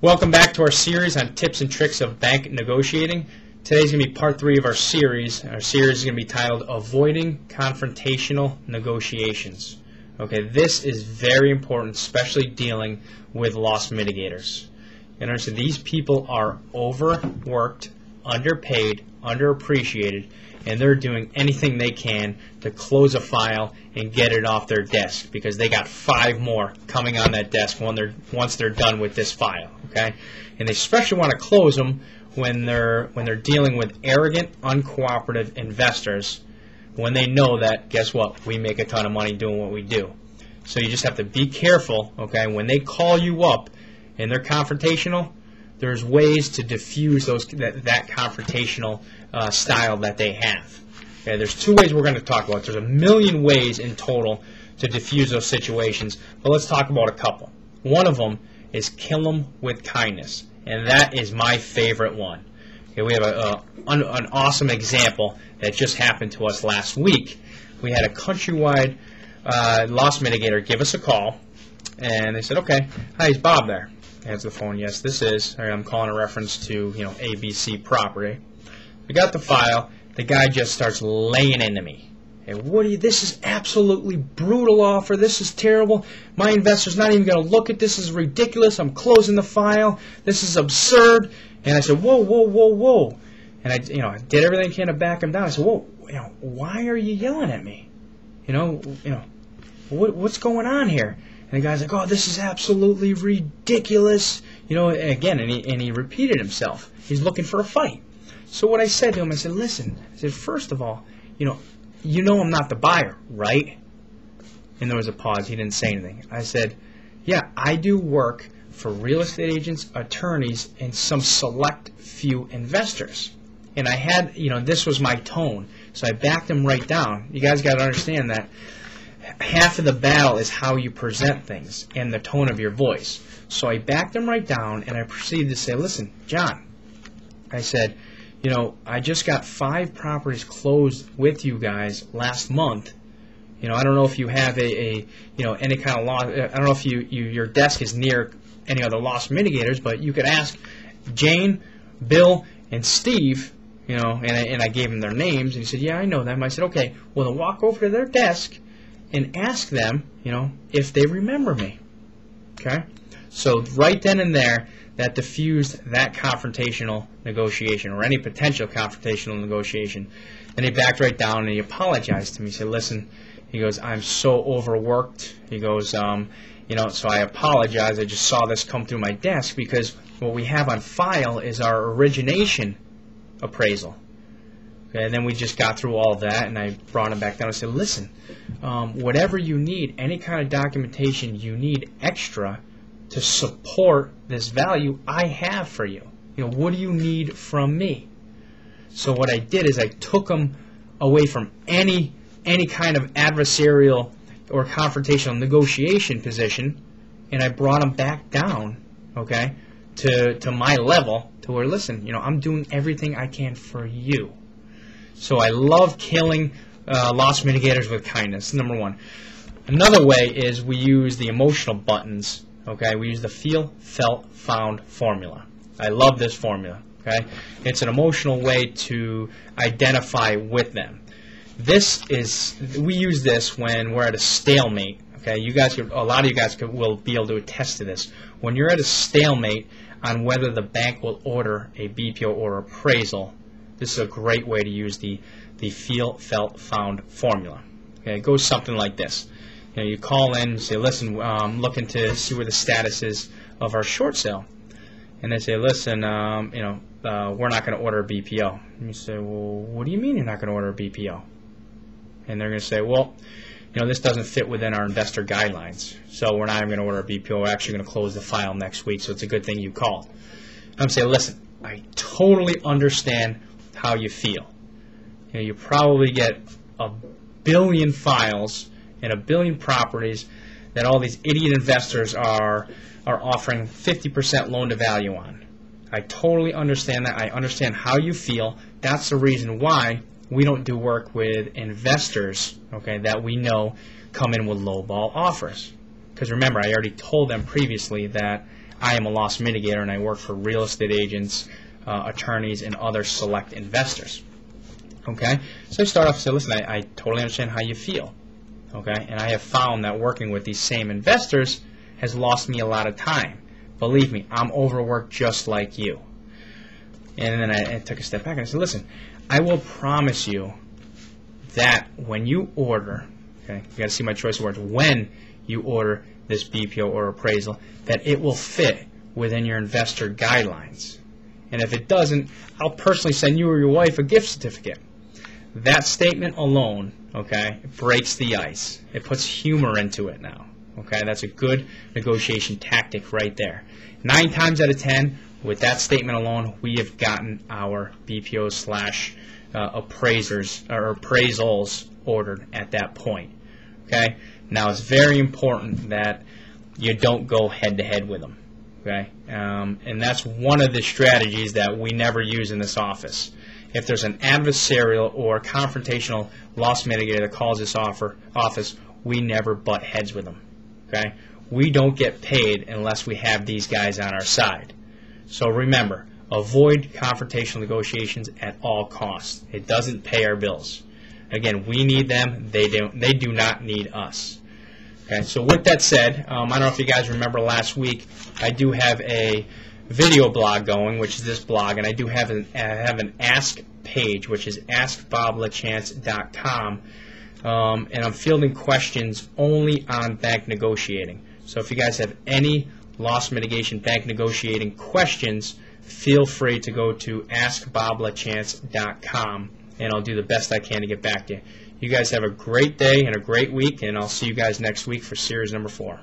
Welcome back to our series on tips and tricks of bank negotiating. Today's going to be part 3 of our series. Our series is going to be titled Avoiding Confrontational Negotiations. Okay, this is very important, especially dealing with loss mitigators. You understand, these people are overworked, underpaid, underappreciated, and they're doing anything they can to close a file and get it off their desk because they got 5 more coming on that desk once they're done with this file. Okay, and they especially want to close them when they're dealing with arrogant, uncooperative investors, when they know that, guess what, we make a ton of money doing what we do. So you just have to be careful. Okay, when they call you up and they're confrontational, there's ways to diffuse that confrontational style that they have. Okay, there's 2 ways we're going to talk about. There's a million ways in total to diffuse those situations, but let's talk about a couple. One of them is kill them with kindness, and that is my favorite one. Okay, we have an awesome example that just happened to us last week. We had a countrywide loss mitigator give us a call, and they said, "Okay, hi, is Bob there?" Answer the phone. Yes, this is. I'm calling a reference to ABC property. We got the file. The guy just starts laying into me. Hey, this is absolutely brutal offer. This is terrible. My investor's not even going to look at this. This is ridiculous. I'm closing the file. This is absurd. And I said, whoa, whoa, whoa, whoa. And I did everything I can to back him down. I said, whoa, why are you yelling at me? What's going on here? And the guy's like, oh, this is absolutely ridiculous. Again, and he repeated himself. He's looking for a fight. So what I said to him, I said, listen, first of all, I'm not the buyer, right? And there was a pause. He didn't say anything. I said, yeah, I do work for real estate agents, attorneys, and some select few investors. And I had, this was my tone. So I backed him right down. You guys got to understand that half of the battle is how you present things and the tone of your voice. So I backed him right down, and I proceeded to say, listen, John, I said, I just got 5 properties closed with you guys last month. I don't know if you have any kind of loss. I don't know if your desk is near any other loss mitigators, but you could ask Jane, Bill, and Steve. And I gave them their names, and he said, yeah, I know them. I said, okay, well, then walk over to their desk and ask them, if they remember me. Okay? So right then and there, that diffused that confrontational negotiation or any potential confrontational negotiation. And he backed right down and he apologized to me. He said, listen, he goes, I'm so overworked. He goes, so I apologize. I just saw this come through my desk because what we have on file is our origination appraisal. Okay, and then we just got through all of that, and I brought him back down and said, listen, whatever you need, any kind of documentation you need extra to support this value, I have for you. What do you need from me? So what I did is I took him away from any kind of adversarial or confrontational negotiation position, and I brought him back down, okay, to my level, to where, listen, I'm doing everything I can for you. So I love killing loss mitigators with kindness, number one. Another way is we use the emotional buttons. Okay, we use the feel, felt, found formula. I love this formula. Okay, it's an emotional way to identify with them. We use this when we're at a stalemate. Okay, a lot of you guys will be able to attest to this. When you're at a stalemate on whether the bank will order a BPO or appraisal, this is a great way to use the feel, felt, found formula. Okay, it goes something like this. You call in and say, listen, I'm looking to see where the status is of our short sale. And they say, listen, we're not going to order a BPO. And you say, well, what do you mean you're not going to order a BPO? And they're going to say, well, this doesn't fit within our investor guidelines, so we're not even going to order a BPO. We're actually going to close the file next week, so it's a good thing you called. I'm saying, listen, I totally understand how you feel. You probably get a billion files and a billion properties that all these idiot investors are offering 50% loan to value on. I totally understand that. I understand how you feel. That's the reason why we don't do work with investors, okay, that we know come in with lowball offers. Because remember, I already told them previously that I am a loss mitigator and I work for real estate agents, attorneys, and other select investors. Okay? So I start off and say, listen, I totally understand how you feel. Okay? And I have found that working with these same investors has lost me a lot of time. Believe me, I'm overworked just like you. And then I took a step back and I said, listen, I will promise you that when you order, okay, you got to see my choice of words, when you order this BPO or appraisal, that it will fit within your investor guidelines. And if it doesn't, I'll personally send you or your wife a gift certificate. That statement alone, okay, breaks the ice. It puts humor into it now. Okay, that's a good negotiation tactic right there. 9 times out of 10, with that statement alone, we have gotten our BPO slash appraisers or appraisals ordered at that point. Okay, now it's very important that you don't go head to head with them. Okay, and that's one of the strategies that we never use in this office. If there's an adversarial or confrontational loss mitigator that calls this office, we never butt heads with them. Okay, we don't get paid unless we have these guys on our side. So remember, avoid confrontational negotiations at all costs. It doesn't pay our bills. Again, we need them. They do not need us. Okay, so with that said, I don't know if you guys remember last week, I do have a video blog going, which is this blog, and I do have an Ask page, which is askboblachance.com, and I'm fielding questions only on bank negotiating. So if you guys have any loss mitigation bank negotiating questions, feel free to go to askboblachance.com, and I'll do the best I can to get back to you. You guys have a great day and a great week, and I'll see you guys next week for series number 4.